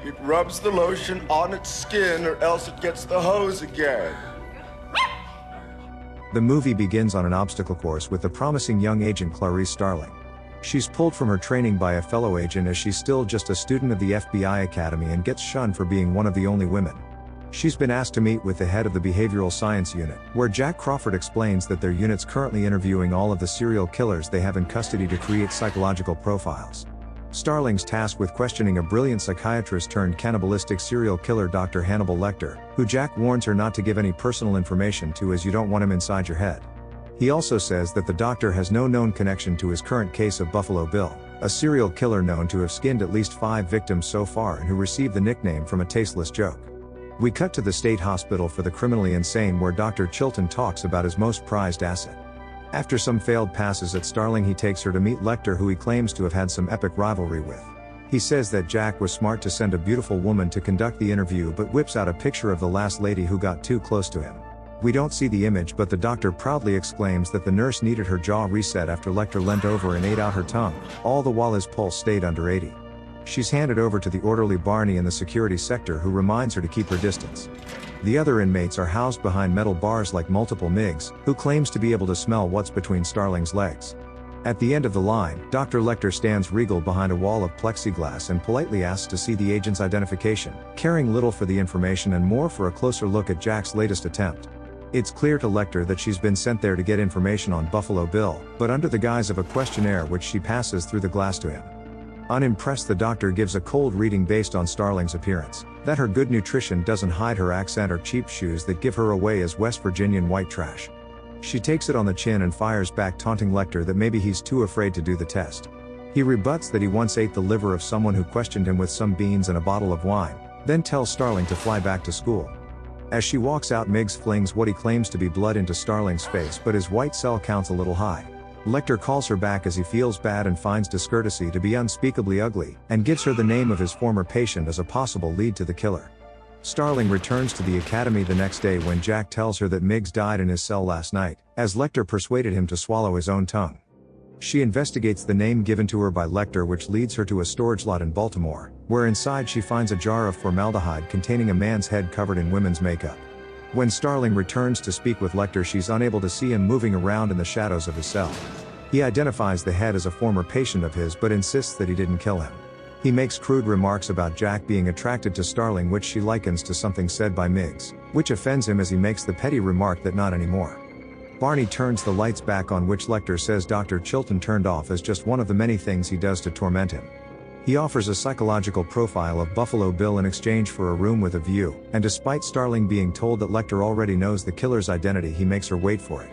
It rubs the lotion on its skin or else it gets the hose again. The movie begins on an obstacle course with the promising young agent Clarice Starling. She's pulled from her training by a fellow agent as she's still just a student of the FBI Academy and gets shunned for being one of the only women. She's been asked to meet with the head of the Behavioral Science Unit, where Jack Crawford explains that their unit's currently interviewing all of the serial killers they have in custody to create psychological profiles. Starling's tasked with questioning a brilliant psychiatrist turned cannibalistic serial killer Dr. Hannibal Lecter, who Jack warns her not to give any personal information to as you don't want him inside your head. He also says that the doctor has no known connection to his current case of Buffalo Bill, a serial killer known to have skinned at least 5 victims so far and who received the nickname from a tasteless joke. We cut to the state hospital for the criminally insane where Dr. Chilton talks about his most prized asset. After some failed passes at Starling, he takes her to meet Lecter, who he claims to have had some epic rivalry with. He says that Jack was smart to send a beautiful woman to conduct the interview but whips out a picture of the last lady who got too close to him. We don't see the image, but the doctor proudly exclaims that the nurse needed her jaw reset after Lecter leant over and ate out her tongue, all the while his pulse stayed under 80. She's handed over to the orderly Barney in the security sector, who reminds her to keep her distance. The other inmates are housed behind metal bars like multiple Miggs, who claims to be able to smell what's between Starling's legs. At the end of the line, Dr. Lecter stands regal behind a wall of plexiglass and politely asks to see the agent's identification, caring little for the information and more for a closer look at Jack's latest attempt. It's clear to Lecter that she's been sent there to get information on Buffalo Bill, but under the guise of a questionnaire which she passes through the glass to him. Unimpressed, the doctor gives a cold reading based on Starling's appearance, that her good nutrition doesn't hide her accent or cheap shoes that give her away as West Virginian white trash. She takes it on the chin and fires back, taunting Lecter that maybe he's too afraid to do the test. He rebuts that he once ate the liver of someone who questioned him with some beans and a bottle of wine, then tells Starling to fly back to school. As she walks out, Miggs flings what he claims to be blood into Starling's face, but his white cell count's a little high. Lecter calls her back as he feels bad and finds discourtesy to be unspeakably ugly, and gives her the name of his former patient as a possible lead to the killer. Starling returns to the academy the next day when Jack tells her that Miggs died in his cell last night, as Lecter persuaded him to swallow his own tongue. She investigates the name given to her by Lecter, which leads her to a storage lot in Baltimore, where inside she finds a jar of formaldehyde containing a man's head covered in women's makeup. When Starling returns to speak with Lecter, she's unable to see him moving around in the shadows of his cell. He identifies the head as a former patient of his but insists that he didn't kill him. He makes crude remarks about Jack being attracted to Starling, which she likens to something said by Miggs, which offends him as he makes the petty remark that not anymore. Barney turns the lights back on, which Lecter says Dr. Chilton turned off as just one of the many things he does to torment him. He offers a psychological profile of Buffalo Bill in exchange for a room with a view, and despite Starling being told that Lecter already knows the killer's identity, he makes her wait for it.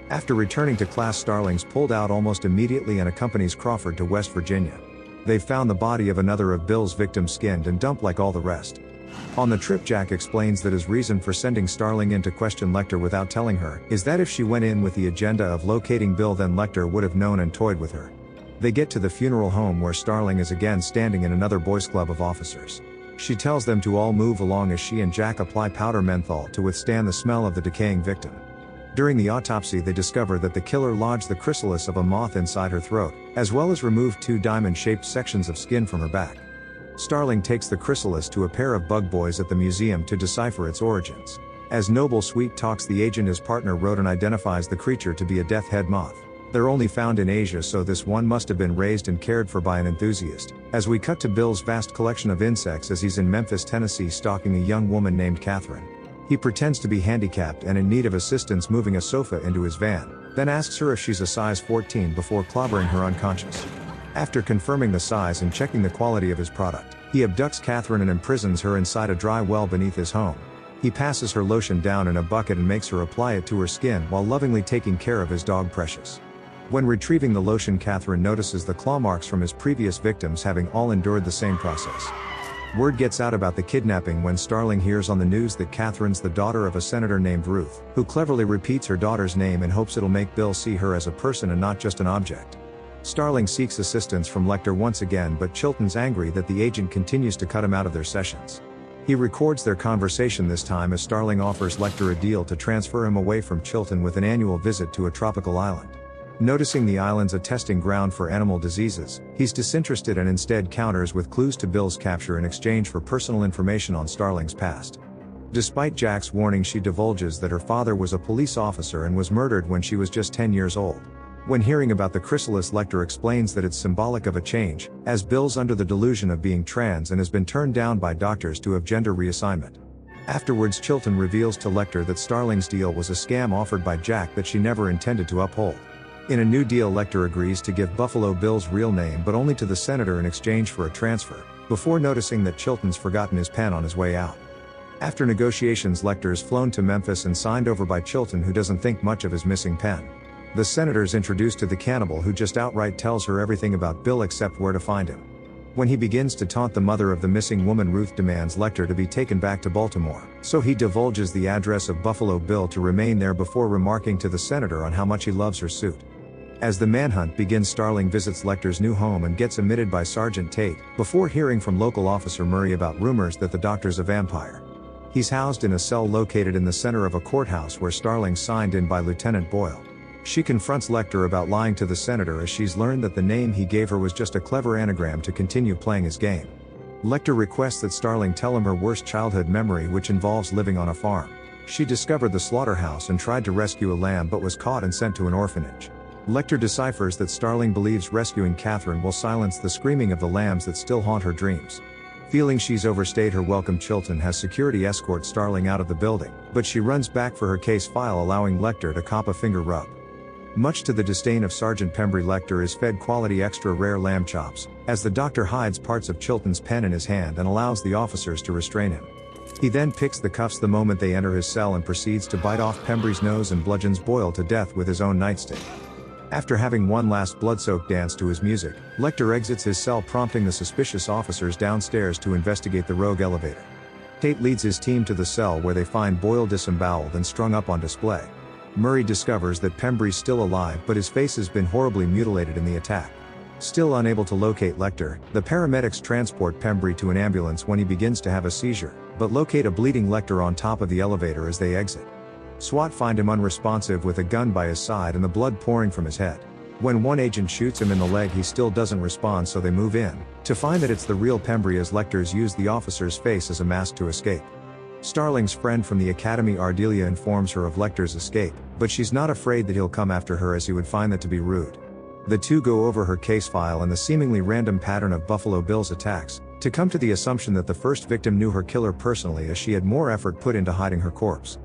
After returning to class, Starling's pulled out almost immediately and accompanies Crawford to West Virginia. They've found the body of another of Bill's victims, skinned and dumped like all the rest. On the trip, Jack explains that his reason for sending Starling in to question Lecter without telling her is that if she went in with the agenda of locating Bill, then Lecter would have known and toyed with her. They get to the funeral home where Starling is again standing in another boys' club of officers. She tells them to all move along as she and Jack apply powder menthol to withstand the smell of the decaying victim. During the autopsy, they discover that the killer lodged the chrysalis of a moth inside her throat, as well as removed 2 diamond-shaped sections of skin from her back. Starling takes the chrysalis to a pair of bug boys at the museum to decipher its origins. As Noble Sweet talks, the agent, his partner Rudin, identifies the creature to be a death head moth. They're only found in Asia, so this one must have been raised and cared for by an enthusiast. As we cut to Bill's vast collection of insects as he's in Memphis, Tennessee, stalking a young woman named Catherine. He pretends to be handicapped and in need of assistance moving a sofa into his van, then asks her if she's a size 14 before clobbering her unconscious. After confirming the size and checking the quality of his product, he abducts Catherine and imprisons her inside a dry well beneath his home. He passes her lotion down in a bucket and makes her apply it to her skin while lovingly taking care of his dog Precious. When retrieving the lotion, Catherine notices the claw marks from his previous victims, having all endured the same process. Word gets out about the kidnapping when Starling hears on the news that Catherine's the daughter of a senator named Ruth, who cleverly repeats her daughter's name in hopes it'll make Bill see her as a person and not just an object. Starling seeks assistance from Lecter once again, but Chilton's angry that the agent continues to cut him out of their sessions. He records their conversation this time as Starling offers Lecter a deal to transfer him away from Chilton with an annual visit to a tropical island. Noticing the island's a testing ground for animal diseases, he's disinterested and instead counters with clues to Bill's capture in exchange for personal information on Starling's past. Despite Jack's warning, she divulges that her father was a police officer and was murdered when she was just 10 years old. When hearing about the chrysalis, Lecter explains that it's symbolic of a change, as Bill's under the delusion of being trans and has been turned down by doctors to have gender reassignment. Afterwards, Chilton reveals to Lecter that Starling's deal was a scam offered by Jack that she never intended to uphold. In a new deal, Lecter agrees to give Buffalo Bill's real name but only to the senator in exchange for a transfer, before noticing that Chilton's forgotten his pen on his way out. After negotiations, Lecter is flown to Memphis and signed over by Chilton, who doesn't think much of his missing pen. The senator's introduced to the cannibal, who just outright tells her everything about Bill except where to find him. When he begins to taunt the mother of the missing woman, Ruth demands Lecter to be taken back to Baltimore, so he divulges the address of Buffalo Bill to remain there before remarking to the senator on how much he loves her suit. As the manhunt begins, Starling visits Lecter's new home and gets admitted by Sergeant Tate, before hearing from local officer Murray about rumors that the doctor's a vampire. He's housed in a cell located in the center of a courthouse where Starling's signed in by Lieutenant Boyle. She confronts Lecter about lying to the senator, as she's learned that the name he gave her was just a clever anagram to continue playing his game. Lecter requests that Starling tell him her worst childhood memory, which involves living on a farm. She discovered the slaughterhouse and tried to rescue a lamb but was caught and sent to an orphanage. Lecter deciphers that Starling believes rescuing Catherine will silence the screaming of the lambs that still haunt her dreams. Feeling she's overstayed her welcome, Chilton has security escort Starling out of the building, but she runs back for her case file, allowing Lecter to cop a finger rub. Much to the disdain of Sergeant Pembry, Lecter is fed quality extra rare lamb chops, as the doctor hides parts of Chilton's pen in his hand and allows the officers to restrain him. He then picks the cuffs the moment they enter his cell and proceeds to bite off Pembry's nose and bludgeons Boyle to death with his own nightstick. After having one last blood-soaked dance to his music, Lecter exits his cell, prompting the suspicious officers downstairs to investigate the rogue elevator. Tate leads his team to the cell, where they find Boyle disemboweled and strung up on display. Murray discovers that Pembry's still alive, but his face has been horribly mutilated in the attack. Still unable to locate Lecter, the paramedics transport Pembry to an ambulance when he begins to have a seizure, but locate a bleeding Lecter on top of the elevator as they exit. SWAT find him unresponsive with a gun by his side and the blood pouring from his head. When one agent shoots him in the leg, he still doesn't respond, so they move in, to find that it's the real Pembry, as Lecter's used the officer's face as a mask to escape. Starling's friend from the academy, Ardelia, informs her of Lecter's escape, but she's not afraid that he'll come after her, as he would find that to be rude. The two go over her case file and the seemingly random pattern of Buffalo Bill's attacks, to come to the assumption that the first victim knew her killer personally, as she had more effort put into hiding her corpse.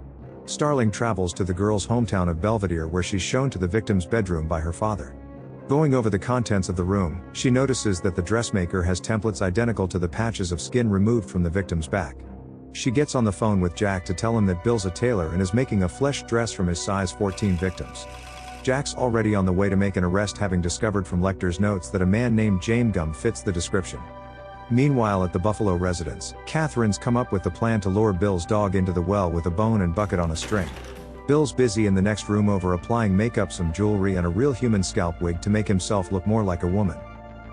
Starling travels to the girl's hometown of Belvedere, where she's shown to the victim's bedroom by her father. Going over the contents of the room, she notices that the dressmaker has templates identical to the patches of skin removed from the victim's back. She gets on the phone with Jack to tell him that Bill's a tailor and is making a flesh dress from his size 14 victims. Jack's already on the way to make an arrest, having discovered from Lecter's notes that a man named Jame Gumb fits the description. Meanwhile, at the Buffalo residence, Catherine's come up with the plan to lure Bill's dog into the well with a bone and bucket on a string. Bill's busy in the next room over applying makeup, some jewelry, and a real human scalp wig to make himself look more like a woman.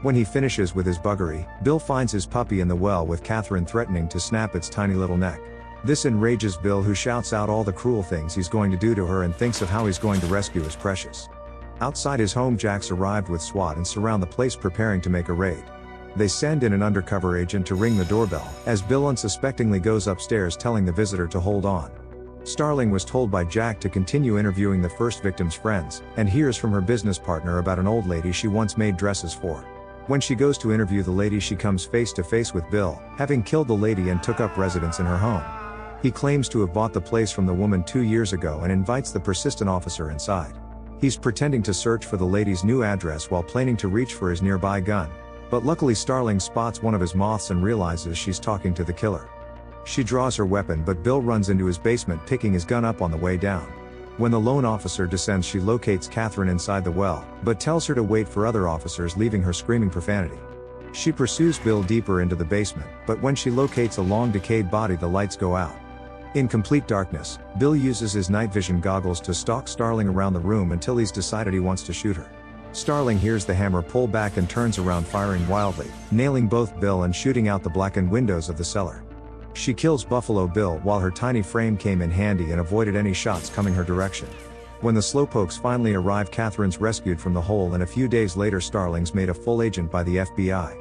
When he finishes with his buggery, Bill finds his puppy in the well, with Catherine threatening to snap its tiny little neck. This enrages Bill, who shouts out all the cruel things he's going to do to her and thinks of how he's going to rescue his precious. Outside his home, Jack's arrived with SWAT and surround the place, preparing to make a raid. They send in an undercover agent to ring the doorbell, as Bill unsuspectingly goes upstairs, telling the visitor to hold on. Starling was told by Jack to continue interviewing the first victim's friends, and hears from her business partner about an old lady she once made dresses for. When she goes to interview the lady, she comes face to face with Bill, having killed the lady and took up residence in her home. He claims to have bought the place from the woman 2 years ago and invites the persistent officer inside. He's pretending to search for the lady's new address while planning to reach for his nearby gun. But luckily, Starling spots one of his moths and realizes she's talking to the killer. She draws her weapon, but Bill runs into his basement, picking his gun up on the way down. When the lone officer descends, she locates Catherine inside the well, but tells her to wait for other officers, leaving her screaming profanity. She pursues Bill deeper into the basement, but when she locates a long decayed body, the lights go out. In complete darkness, Bill uses his night vision goggles to stalk Starling around the room until he's decided he wants to shoot her. Starling hears the hammer pull back and turns around, firing wildly, nailing both Bill and shooting out the blackened windows of the cellar. She kills Buffalo Bill while her tiny frame came in handy and avoided any shots coming her direction. When the slowpokes finally arrive, Catherine's rescued from the hole, and a few days later Starling's made a full agent by the FBI.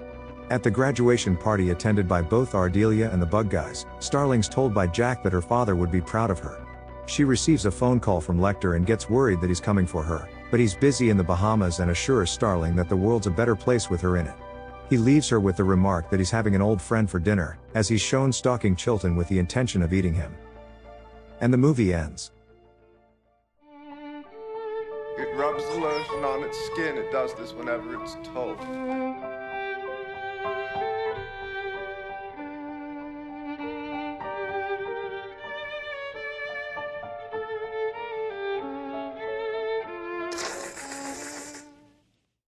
At the graduation party attended by both Ardelia and the Bug Guys, Starling's told by Jack that her father would be proud of her. She receives a phone call from Lecter and gets worried that he's coming for her, but he's busy in the Bahamas and assures Starling that the world's a better place with her in it. He leaves her with the remark that he's having an old friend for dinner, as he's shown stalking Chilton with the intention of eating him. And the movie ends. It rubs the lotion on its skin. It does this whenever it's told.